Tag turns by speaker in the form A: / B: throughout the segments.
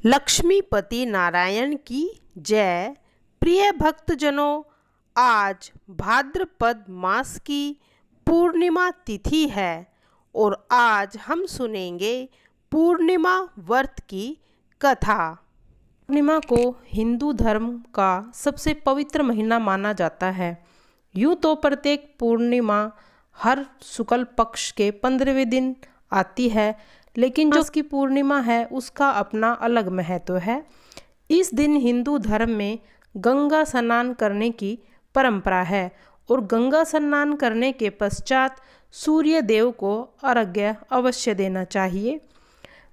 A: लक्ष्मीपति नारायण की जय। प्रिय भक्तजनों, आज भाद्रपद मास की पूर्णिमा तिथि है और आज हम सुनेंगे पूर्णिमा व्रत की कथा। पूर्णिमा को हिंदू धर्म का सबसे पवित्र महीना माना जाता है। यूँ तो प्रत्येक पूर्णिमा हर शुक्ल पक्ष के 15वें दिन आती है, लेकिन जो उसकी पूर्णिमा है उसका अपना अलग महत्व है। इस दिन हिंदू धर्म में गंगा स्नान करने की परंपरा है और गंगा स्नान करने के पश्चात सूर्य देव को अर्घ्य अवश्य देना चाहिए।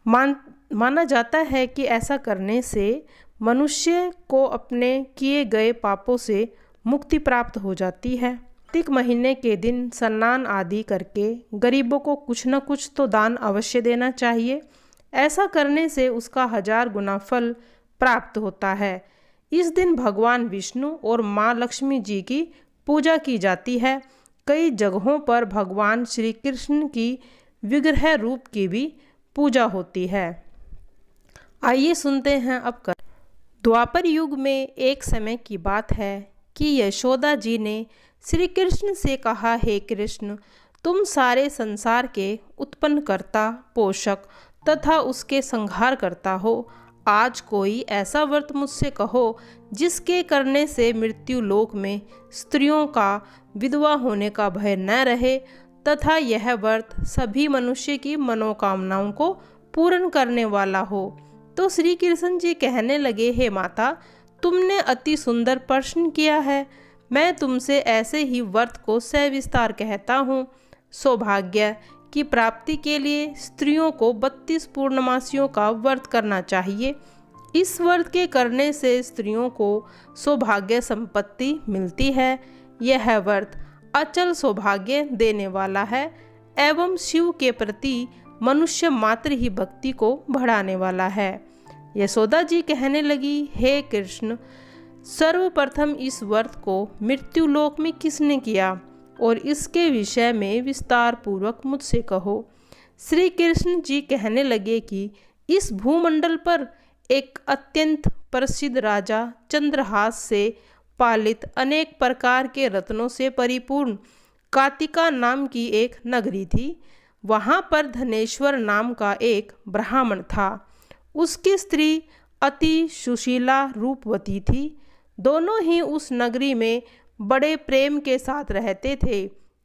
A: माना जाता है कि ऐसा करने से मनुष्य को अपने किए गए पापों से मुक्ति प्राप्त हो जाती है। कार्तिक महीने के दिन स्नान आदि करके गरीबों को कुछ न कुछ तो दान अवश्य देना चाहिए। ऐसा करने से उसका 1000 गुना फल प्राप्त होता है। इस दिन भगवान विष्णु और माँ लक्ष्मी जी की पूजा की जाती है। कई जगहों पर भगवान श्री कृष्ण की विग्रह रूप की भी पूजा होती है। आइए सुनते हैं अब कर। द्वापर युग में एक समय की बात है कि यशोदा जी ने श्री कृष्ण से कहा, हे कृष्ण, तुम सारे संसार के उत्पन्नकर्ता, पोषक तथा उसके संहार करता हो। आज कोई ऐसा व्रत मुझसे कहो जिसके करने से मृत्यु लोक में स्त्रियों का विधवा होने का भय न रहे तथा यह व्रत सभी मनुष्य की मनोकामनाओं को पूर्ण करने वाला हो। तो श्री कृष्ण जी कहने लगे, हे माता, तुमने अति सुंदर प्रश्न किया है। मैं तुमसे ऐसे ही व्रत को सविस्तार कहता हूँ। सौभाग्य की प्राप्ति के लिए स्त्रियों को 32 पूर्णमासियों का व्रत करना चाहिए। इस व्रत के करने से स्त्रियों को सौभाग्य संपत्ति मिलती है। यह व्रत अचल सौभाग्य देने वाला है एवं शिव के प्रति मनुष्य मात्र ही भक्ति को बढ़ाने वाला है। यशोदा जी कहने लगी, हे कृष्ण, सर्वप्रथम इस व्रत को मृत्युलोक में किसने किया और इसके विषय में विस्तार पूर्वक मुझसे कहो। श्री कृष्ण जी कहने लगे कि इस भूमंडल पर एक अत्यंत प्रसिद्ध राजा चंद्रहास से पालित अनेक प्रकार के रत्नों से परिपूर्ण कातिका नाम की एक नगरी थी। वहाँ पर धनेश्वर नाम का एक ब्राह्मण था। उसकी स्त्री अति सुशीला रूपवती थी। दोनों ही उस नगरी में बड़े प्रेम के साथ रहते थे।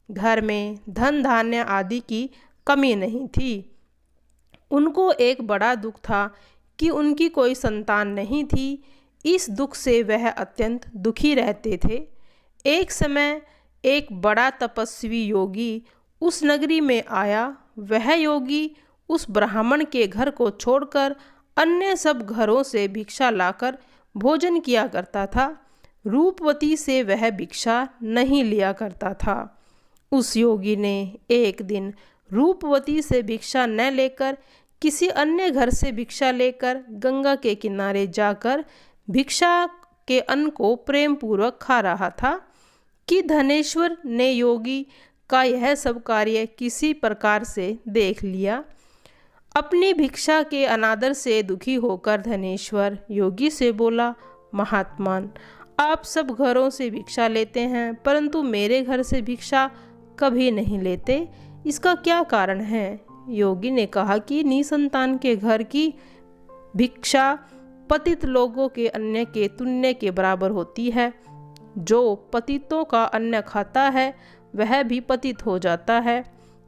A: घर में धन धान्य आदि की कमी नहीं थी। उनको एक बड़ा दुख था कि उनकी कोई संतान नहीं थी। इस दुख से वह अत्यंत दुखी रहते थे। एक समय एक बड़ा तपस्वी योगी उस नगरी में आया। वह योगी उस ब्राह्मण के घर को छोड़कर अन्य सब घरों से भिक्षा लाकर भोजन किया करता था। रूपवती से वह भिक्षा नहीं लिया करता था। उस योगी ने एक दिन रूपवती से भिक्षा न लेकर किसी अन्य घर से भिक्षा लेकर गंगा के किनारे जाकर भिक्षा के अन्न को प्रेम पूर्वक खा रहा था कि धनेश्वर ने योगी का यह सब कार्य किसी प्रकार से देख लिया। अपनी भिक्षा के अनादर से दुखी होकर धनेश्वर योगी से बोला, महात्मान, आप सब घरों से भिक्षा लेते हैं परंतु मेरे घर से भिक्षा कभी नहीं लेते, इसका क्या कारण है? योगी ने कहा कि निसंतान के घर की भिक्षा पतित लोगों के अन्न के तुल्य के बराबर होती है। जो पतितों का अन्न खाता है वह भी पतित हो जाता है।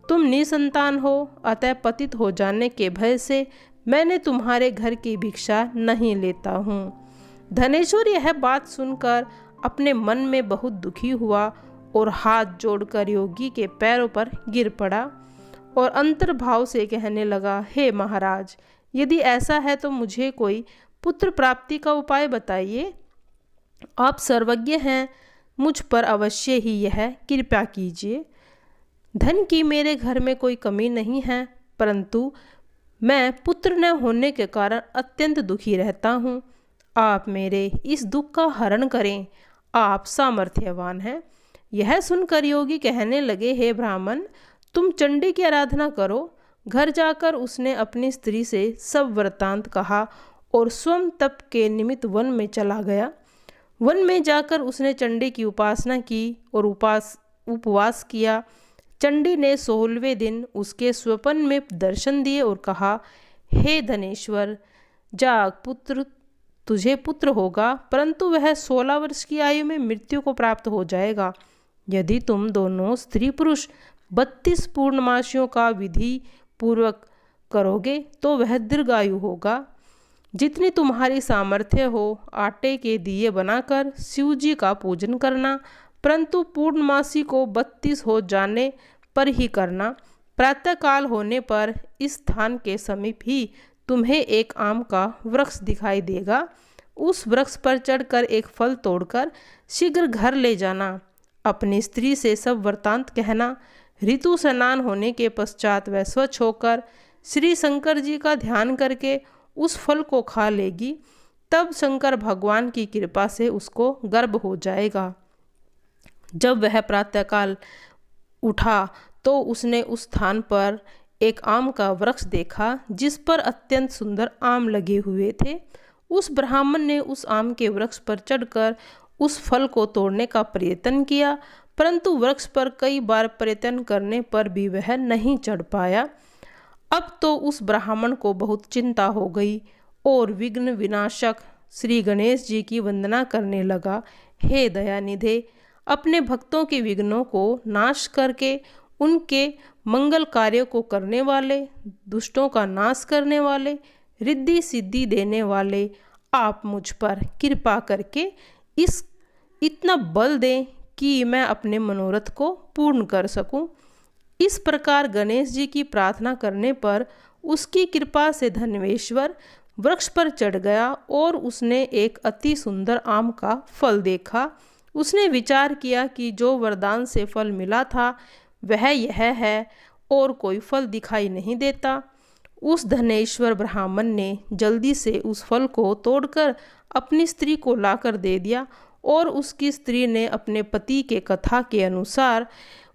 A: तुम निसंतान हो, अतः पतित हो जाने के भय से मैंने तुम्हारे घर की भिक्षा नहीं लेता हूँ। धनेश्वर यह बात सुनकर अपने मन में बहुत दुखी हुआ और हाथ जोड़कर योगी के पैरों पर गिर पड़ा और अंतर्भाव से कहने लगा, हे महाराज, यदि ऐसा है तो मुझे कोई पुत्र प्राप्ति का उपाय बताइए। आप सर्वज्ञ हैं, मुझ पर अवश्य ही यह कृपा कीजिए। धन की मेरे घर में कोई कमी नहीं है, परंतु मैं पुत्र न होने के कारण अत्यंत दुखी रहता हूँ। आप मेरे इस दुख का हरण करें, आप सामर्थ्यवान हैं। यह सुनकर योगी कहने लगे, हे ब्राह्मण, तुम चंडी की आराधना करो। घर जाकर उसने अपनी स्त्री से सब वृत्तांत कहा और स्वयं तप के निमित्त वन में चला गया। वन में जाकर उसने चंडी की उपासना की और उपवास किया। चंडी ने 16वें दिन उसके स्वप्न में दर्शन दिए और कहा, हे धनेश्वर, जाग पुत्र, तुझे पुत्र होगा, परंतु वह 16 वर्ष की आयु में मृत्यु को प्राप्त हो जाएगा। यदि तुम दोनों स्त्री पुरुष 32 पूर्णमासियों का विधि पूर्वक करोगे तो वह दीर्घायु होगा। जितनी तुम्हारी सामर्थ्य हो आटे के दिए बनाकर शिव जी का पूजन करना, परंतु पूर्णमासी को 32 हो जाने पर ही करना। प्रातःकाल होने पर इस स्थान के समीप ही तुम्हें एक आम का वृक्ष दिखाई देगा। उस वृक्ष पर चढ़कर एक फल तोड़कर शीघ्र घर ले जाना। अपनी स्त्री से सब वृत्तांत कहना। ऋतु स्नान होने के पश्चात वह स्वच्छ होकर श्री शंकर जी का ध्यान करके उस फल को खा लेगी। तब शंकर भगवान की कृपा से उसको गर्भ हो जाएगा। जब वह प्रातःकाल उठा तो उसने उस स्थान पर एक आम का वृक्ष देखा जिस पर अत्यंत सुंदर आम लगे हुए थे। उस ब्राह्मण ने उस आम के वृक्ष पर चढ़कर उस फल को तोड़ने का प्रयत्न किया, परंतु वृक्ष पर कई बार प्रयत्न करने पर भी वह नहीं चढ़ पाया। अब तो उस ब्राह्मण को बहुत चिंता हो गई और विघ्न विनाशक श्री गणेश जी की वंदना करने लगा। हे दयानिधे, अपने भक्तों के विघ्नों को नाश करके उनके मंगल कार्यों को करने वाले, दुष्टों का नाश करने वाले, रिद्धि सिद्धि देने वाले, आप मुझ पर कृपा करके इतना बल दें कि मैं अपने मनोरथ को पूर्ण कर सकूं। इस प्रकार गणेश जी की प्रार्थना करने पर उसकी कृपा से धन्वेश्वर वृक्ष पर चढ़ गया और उसने एक अति सुंदर आम का फल देखा। उसने विचार किया कि जो वरदान से फल मिला था वह यह है और कोई फल दिखाई नहीं देता। उस धनेश्वर ब्राह्मण ने जल्दी से उस फल को तोड़कर अपनी स्त्री को लाकर दे दिया और उसकी स्त्री ने अपने पति के कथा के अनुसार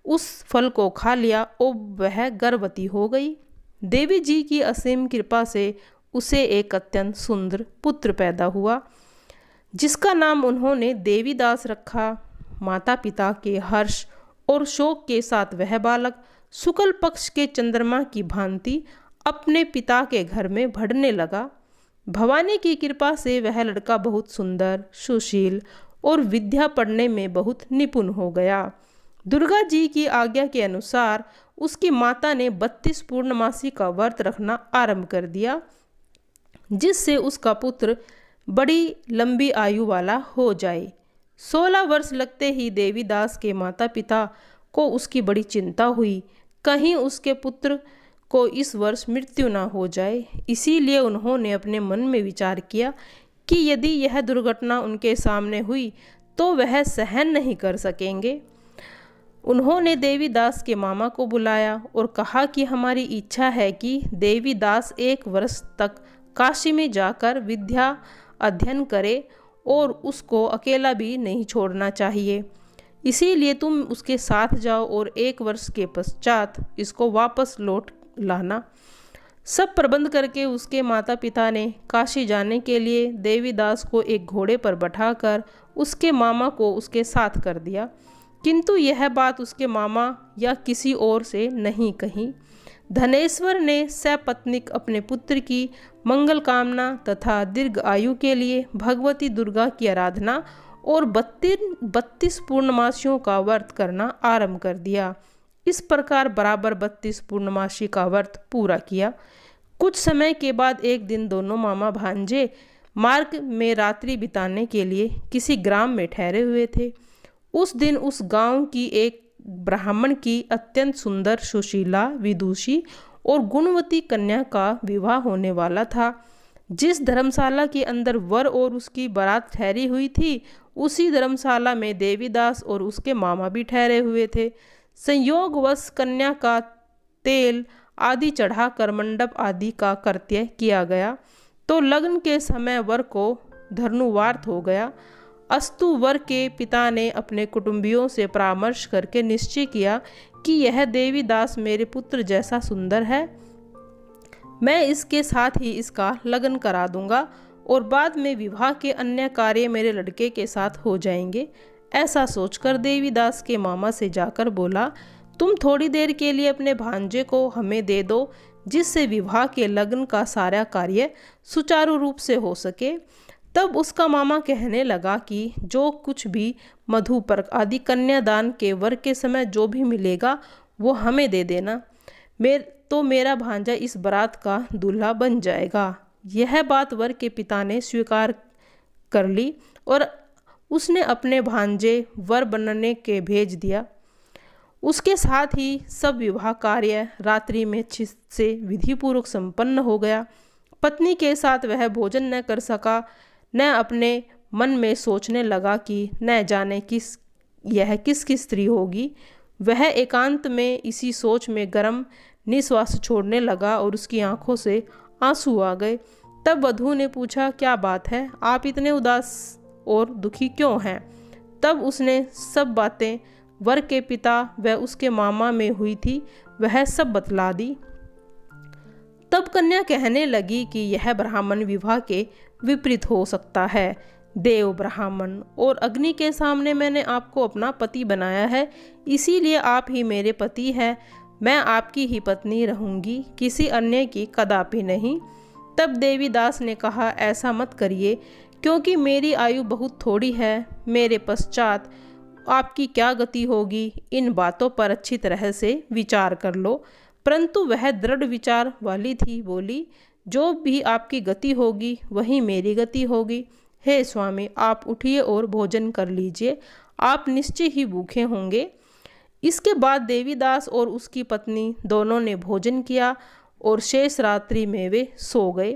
A: उस फल को खा लिया और वह गर्भवती हो गई। देवी जी की असीम कृपा से उसे एक अत्यंत सुंदर पुत्र पैदा हुआ जिसका नाम उन्होंने देवीदास रखा। माता पिता के हर्ष और शोक के साथ वह बालक शुक्ल पक्ष के चंद्रमा की भांति अपने पिता के घर में बढ़ने लगा। भवानी की कृपा से वह लड़का बहुत सुंदर, सुशील और विद्या पढ़ने में बहुत निपुण हो गया। दुर्गा जी की आज्ञा के अनुसार उसकी माता ने 32 पूर्णमासी का व्रत रखना आरंभ कर दिया, जिससे उसका पुत्र बड़ी लंबी आयु वाला हो जाए। 16 वर्ष लगते ही देवीदास के माता पिता को उसकी बड़ी चिंता हुई, कहीं उसके पुत्र को इस वर्ष मृत्यु न हो जाए। इसीलिए उन्होंने अपने मन में विचार किया कि यदि यह दुर्घटना उनके सामने हुई तो वह सहन नहीं कर सकेंगे। उन्होंने देवीदास के मामा को बुलाया और कहा कि हमारी इच्छा है कि देवीदास 1 वर्ष तक काशी में जाकर विद्या अध्ययन करे और उसको अकेला भी नहीं छोड़ना चाहिए। इसीलिए तुम उसके साथ जाओ और 1 वर्ष के पश्चात इसको वापस लौट लाना। सब प्रबंध करके उसके माता पिता ने काशी जाने के लिए देवीदास को एक घोड़े पर बैठाकर उसके मामा को उसके साथ कर दिया, किंतु यह बात उसके मामा या किसी और से नहीं कही। धनेश्वर ने सपत्नीक अपने पुत्र की मंगल कामना तथा दीर्घ आयु के लिए भगवती दुर्गा की आराधना और 32 पूर्णमासियों का व्रत करना आरंभ कर दिया। इस प्रकार बराबर 32 पूर्णमासी का व्रत पूरा किया। कुछ समय के बाद एक दिन दोनों मामा भांजे मार्ग में रात्रि बिताने के लिए किसी ग्राम में ठहरे हुए थे। उस दिन उस गांव की एक ब्राह्मण की अत्यंत सुंदर, सुशीला, विदुषी और गुणवती कन्या का विवाह होने वाला था। जिस धर्मशाला के अंदर वर और उसकी बारात ठहरी हुई थी, उसी धर्मशाला में देवीदास और उसके मामा भी ठहरे हुए थे। संयोगवश कन्या का तेल आदि चढ़ाकर मंडप आदि का कृत्य किया गया तो लग्न के समय वर को धनुवार्थ हो गया। अस्तु वर के पिता ने अपने कुटुंबियों से परामर्श करके निश्चय किया कि यह देवीदास मेरे पुत्र जैसा सुंदर है। मैं इसके साथ ही इसका लगन करा दूंगा और बाद में विवाह के अन्य कार्य मेरे लड़के के साथ हो जाएंगे। ऐसा सोचकर देवीदास के मामा से जाकर बोला, तुम थोड़ी देर के लिए अपने भांजे को हमें दे दो, जिससे विवाह के लगन का सारा कार्य सुचारू रूप से हो सके। तब उसका मामा कहने लगा कि जो कुछ भी मधुपर्क आदि कन्यादान के वर के समय जो भी मिलेगा वो हमें दे देना, मेरा भांजा इस बारात का दूल्हा बन जाएगा। यह बात वर के पिता ने स्वीकार कर ली और उसने अपने भांजे वर बनने के भेज दिया। उसके साथ ही सब विवाह कार्य रात्रि में अच्छे से विधिपूर्वक संपन्न हो गया। पत्नी के साथ वह भोजन न कर सका, न अपने मन में सोचने लगा कि न जाने यह किसकी स्त्री होगी। वह एकांत में इसी सोच में गर्म निश्वास छोड़ने लगा और उसकी आंखों से आंसू आ गए। तब वधू ने पूछा, क्या बात है, आप इतने उदास और दुखी क्यों हैं? तब उसने सब बातें वर के पिता व उसके मामा में हुई थी वह सब बतला दी। तब कन्या कहने लगी कि यह ब्राह्मण विवाह के विपरीत हो सकता है। देव, ब्राह्मण और अग्नि के सामने मैंने आपको अपना पति बनाया है, इसीलिए आप ही मेरे पति हैं। मैं आपकी ही पत्नी रहूंगी, किसी अन्य की कदापि नहीं। तब देवीदास ने कहा, ऐसा मत करिए, क्योंकि मेरी आयु बहुत थोड़ी है। मेरे पश्चात आपकी क्या गति होगी, इन बातों पर अच्छी तरह से विचार कर लो। परंतु वह दृढ़ विचार वाली थी, बोली, जो भी आपकी गति होगी वही मेरी गति होगी। हे स्वामी, आप उठिए और भोजन कर लीजिए, आप निश्चय ही भूखे होंगे। इसके बाद देवीदास और उसकी पत्नी दोनों ने भोजन किया और शेष रात्रि में वे सो गए।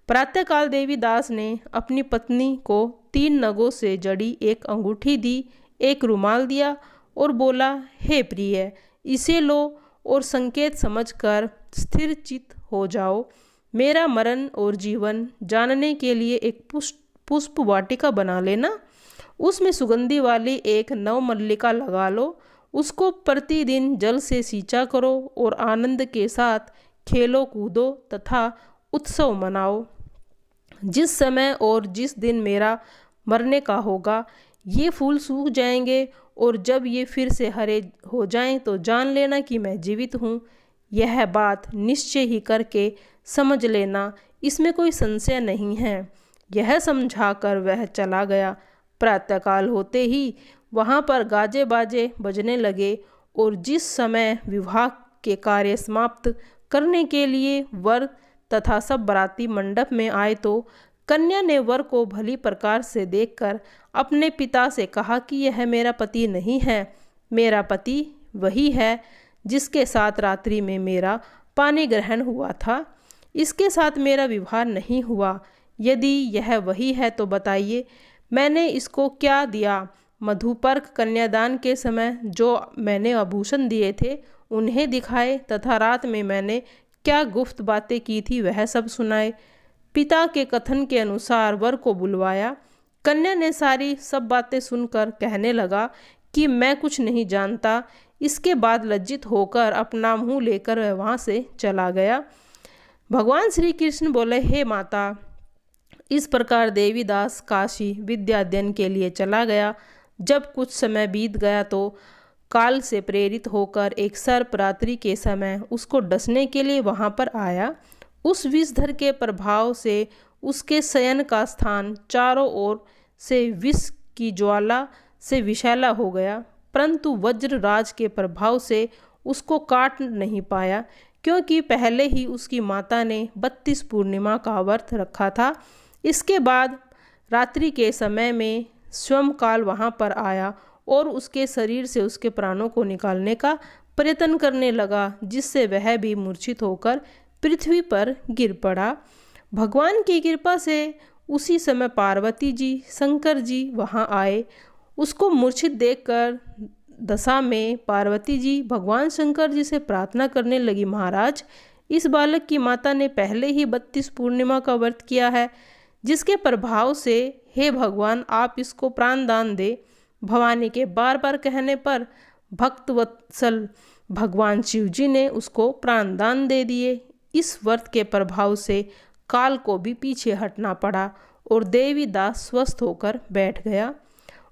A: प्रातःकाल देवीदास ने अपनी पत्नी को 3 नगों से जड़ी एक अंगूठी दी, एक रुमाल दिया और बोला, हे प्रिय, इसे लो और संकेत समझकर स्थिर चित्त हो जाओ। मेरा मरण और जीवन जानने के लिए एक पुष्प वाटिका बना लेना, उसमें सुगंधी वाली एक नवमल्लिका लगा लो, उसको प्रतिदिन जल से सींचा करो और आनंद के साथ खेलो कूदो तथा उत्सव मनाओ। जिस समय और जिस दिन मेरा मरने का होगा ये फूल सूख जाएंगे और जब ये फिर से हरे हो जाएं तो जान लेना कि मैं जीवित हूँ। यह बात निश्चय ही करके समझ लेना, इसमें कोई संशय नहीं है। यह समझाकर वह चला गया। प्रातःकाल होते ही वहाँ पर गाजे बाजे बजने लगे और जिस समय विवाह के कार्य समाप्त करने के लिए वर तथा सब बाराती मंडप में आए तो कन्या ने वर को भली प्रकार से देखकर अपने पिता से कहा कि यह मेरा पति नहीं है, मेरा पति वही है जिसके साथ रात्रि में मेरा पानी ग्रहण हुआ था। इसके साथ मेरा विवाह नहीं हुआ। यदि यह वही है तो बताइए, मैंने इसको क्या दिया? मधुपर्क कन्यादान के समय जो मैंने आभूषण दिए थे उन्हें दिखाए तथा रात में मैंने क्या गुप्त बातें की थी वह सब सुनाए। पिता के कथन के अनुसार वर को बुलवाया। कन्या ने सारी सब बातें सुनकर कहने लगा कि मैं कुछ नहीं जानता। इसके बाद लज्जित होकर अपना मुंह लेकर वह वहाँ से चला गया। भगवान श्री कृष्ण बोले, हे माता, इस प्रकार देवीदास काशी विद्या अध्ययन के लिए चला गया। जब कुछ समय बीत गया तो काल से प्रेरित होकर एक सर्प रात्रि के समय उसको डसने के लिए वहाँ पर आया। उस विषधर के प्रभाव से उसके शयन का स्थान चारों ओर से विष की ज्वाला से विषैला हो गया, परंतु वज्रराज के प्रभाव से उसको काट नहीं पाया, क्योंकि पहले ही उसकी माता ने 32 पूर्णिमा का व्रत रखा था। इसके बाद रात्रि के समय में स्वयं काल वहाँ पर आया और उसके शरीर से उसके प्राणों को निकालने का प्रयत्न करने लगा, जिससे वह भी मूर्छित होकर पृथ्वी पर गिर पड़ा। भगवान की कृपा से उसी समय पार्वती जी, शंकर जी वहाँ आए। उसको मूर्छित देखकर दशा में पार्वती जी भगवान शंकर जी से प्रार्थना करने लगी, महाराज, इस बालक की माता ने पहले ही 32 पूर्णिमा का व्रत किया है, जिसके प्रभाव से हे भगवान आप इसको प्राण दान दे। भवानी के बार बार कहने पर भक्तवत्सल भगवान शिव जी ने उसको प्राण दान दे दिए। इस व्रत के प्रभाव से काल को भी पीछे हटना पड़ा और देवीदास स्वस्थ होकर बैठ गया।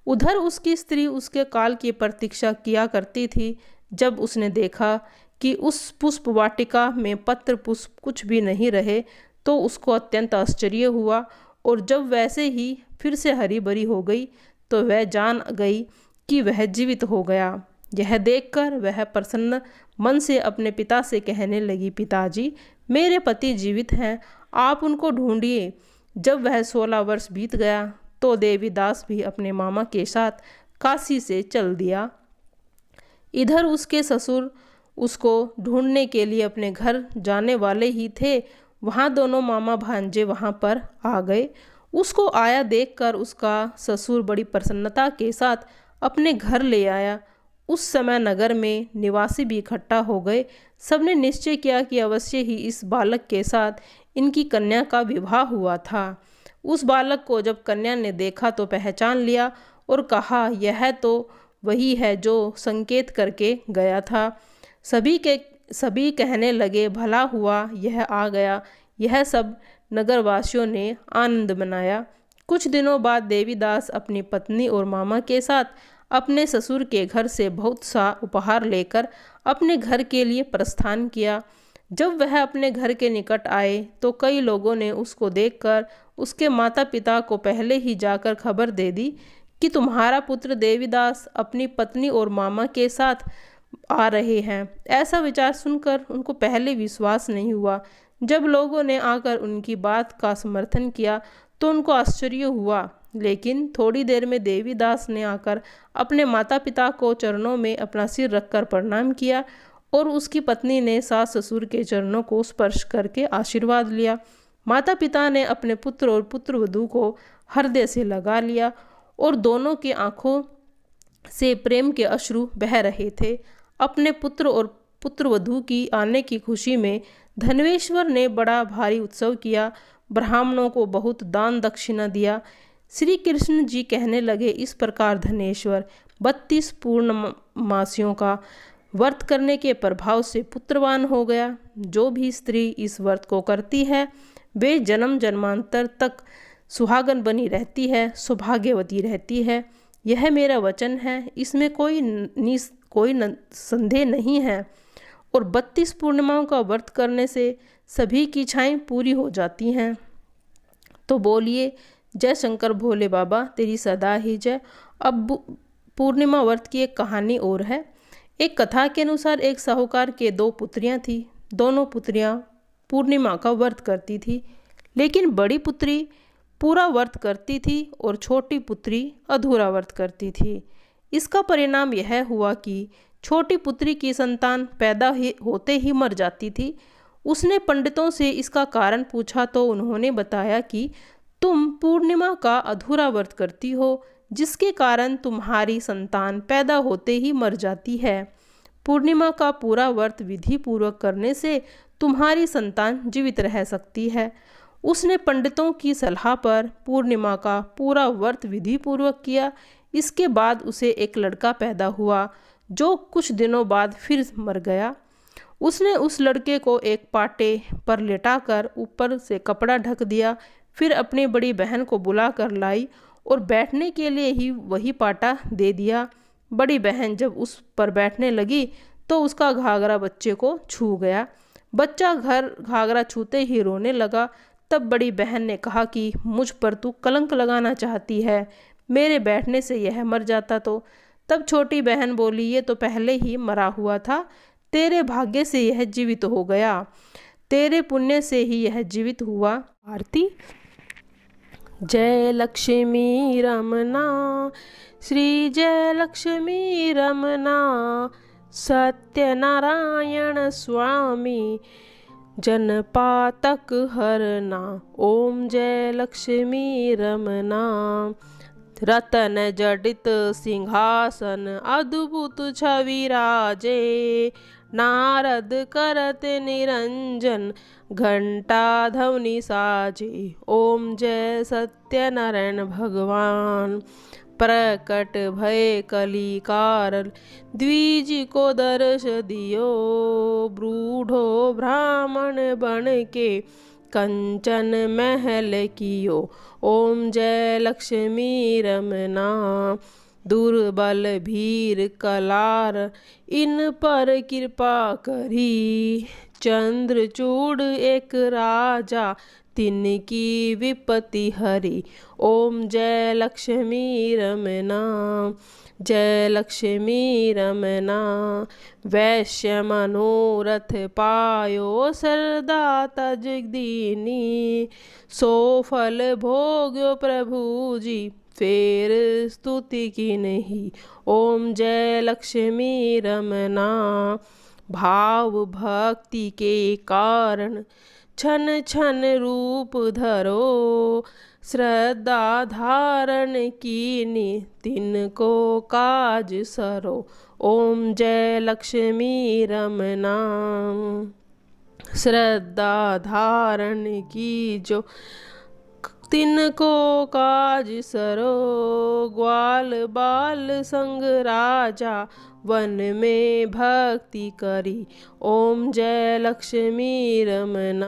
A: उधर उसकी स्त्री उसके काल की प्रतीक्षा किया करती थी। जब उसने देखा कि उस पुष्प वाटिका में पत्र पुष्प कुछ भी नहीं रहे तो उसको अत्यंत आश्चर्य हुआ, और जब वैसे ही फिर से हरी भरी हो गई तो वह जान गई कि वह जीवित हो गया। यह देखकर वह प्रसन्न मन से अपने पिता से कहने लगी, पिताजी, मेरे पति जीवित हैं, आप उनको ढूंढिए। जब वह 16 वर्ष बीत गया तो देवीदास भी अपने मामा के साथ काशी से चल दिया। इधर उसके ससुर उसको ढूंढने के लिए अपने घर जाने वाले ही थे। वहाँ दोनों मामा भांजे वहाँ पर आ गए। उसको आया देखकर उसका ससुर बड़ी प्रसन्नता के साथ अपने घर ले आया। उस समय नगर में निवासी भी इकट्ठा हो गए। सबने निश्चय किया कि अवश्य ही इस बालक के साथ इनकी कन्या का विवाह हुआ था। उस बालक को जब कन्या ने देखा तो पहचान लिया और कहा, यह तो वही है जो संकेत करके गया था। सभी कहने लगे, भला हुआ यह आ गया। यह सब नगरवासियों ने आनंद मनाया। कुछ दिनों बाद देवीदास अपनी पत्नी और मामा के साथ अपने ससुर के घर से बहुत सा उपहार लेकर अपने घर के लिए प्रस्थान किया। जब वह अपने घर के निकट आए तो कई लोगों ने उसको देखकर उसके माता पिता को पहले ही जाकर खबर दे दी कि तुम्हारा पुत्र देवीदास अपनी पत्नी और मामा के साथ आ रहे हैं। ऐसा विचार सुनकर उनको पहले विश्वास नहीं हुआ। जब लोगों ने आकर उनकी बात का समर्थन किया तो उनको आश्चर्य हुआ, लेकिन थोड़ी देर में देवीदास ने आकर अपने माता पिता को चरणों में अपना सिर रखकर प्रणाम किया और उसकी पत्नी ने सास ससुर के चरणों को स्पर्श करके आशीर्वाद लिया। माता पिता ने अपने पुत्र और पुत्रवधू को हृदय से लगा लिया और दोनों की आंखों से प्रेम के अश्रु बह रहे थे। अपने पुत्र और पुत्रवधू की आने की खुशी में धनवेश्वर ने बड़ा भारी उत्सव किया। ब्राह्मणों को बहुत दान दक्षिणा दिया। श्री कृष्ण जी कहने लगे, इस प्रकार धनेश्वर 32 पूर्णमासियों का व्रत करने के प्रभाव से पुत्रवान हो गया। जो भी स्त्री इस व्रत को करती है वे जन्म जन्मांतर तक सुहागन बनी रहती है, सौभाग्यवती रहती है। यह मेरा वचन है, इसमें कोई संदेह नहीं है। और 32 पूर्णिमाओं का व्रत करने से सभी की इच्छाएं पूरी हो जाती हैं। तो बोलिए, जय शंकर भोले बाबा, तेरी सदा ही जय। अब पूर्णिमा व्रत की एक कहानी और है। एक कथा के अनुसार एक साहूकार के 2 पुत्रियां थी। दोनों पुत्रियां पूर्णिमा का व्रत करती थी, लेकिन बड़ी पुत्री पूरा व्रत करती थी और छोटी पुत्री अधूरा व्रत करती थी। इसका परिणाम यह हुआ कि छोटी पुत्री की संतान पैदा होते ही मर जाती थी। उसने पंडितों से इसका कारण पूछा तो उन्होंने बताया कि तुम पूर्णिमा का अधूरा व्रत करती हो, जिसके कारण तुम्हारी संतान पैदा होते ही मर जाती है। पूर्णिमा का पूरा व्रत विधि पूर्वक करने से तुम्हारी संतान जीवित रह सकती है। उसने पंडितों की सलाह पर पूर्णिमा का पूरा व्रत विधि पूर्वक किया। इसके बाद उसे एक लड़का पैदा हुआ, जो कुछ दिनों बाद फिर मर गया। उसने उस लड़के को एक पाटे पर लेटाकर ऊपर से कपड़ा ढक दिया। फिर अपनी बड़ी बहन को बुला कर लाई और बैठने के लिए ही वही पाटा दे दिया। बड़ी बहन जब उस पर बैठने लगी तो उसका घाघरा बच्चे को छू गया। बच्चा घाघरा छूते ही रोने लगा। तब बड़ी बहन ने कहा कि मुझ पर तू कलंक लगाना चाहती है, मेरे बैठने से यह मर जाता तो। तब छोटी बहन बोली, ये तो पहले ही मरा हुआ था, तेरे भाग्य से यह जीवित हो गया, तेरे पुण्य से ही यह जीवित हुआ। आरती। जय लक्ष्मी रमना, श्री जय लक्ष्मी रमना, सत्यनारायण स्वामी जनपातक हरना। ओम जय लक्ष्मी रमना। रतन जडित सिंहासन अद्भुत छवि राजे, नारद करत निरंजन घंटा ध्वनि साजे। ओम जय सत्यनारायण भगवान। प्रकट भय कली कारण द्विज को दर्श दियो। बूढ़ो ब्राह्मण बन के कंचन महल कियो। ओम जय लक्ष्मी रमना दुर्बल भीर कलार इन पर कृपा करी। चंद्रचूड़ एक राजा तिनकी विपत्ति हरी। ओम जय लक्ष्मी रमना जय लक्ष्मी रमना। वैश्य मनोरथ पायो सरदा तज दीनी। सो फल भोग्यो प्रभु जी फेर स्तुति की नहीं। ओम जय लक्ष्मी रमना भाव भक्ति के कारण छन छन रूप धरो। श्रद्धा धारण कीनी तिनको काज सरो। ओम जय लक्ष्मी रमना श्रद्धा धारण की जो तिनको काज सरो। ग्वाल बाल संग राजा वन में भक्ति करी। ओम जय लक्ष्मी रमना।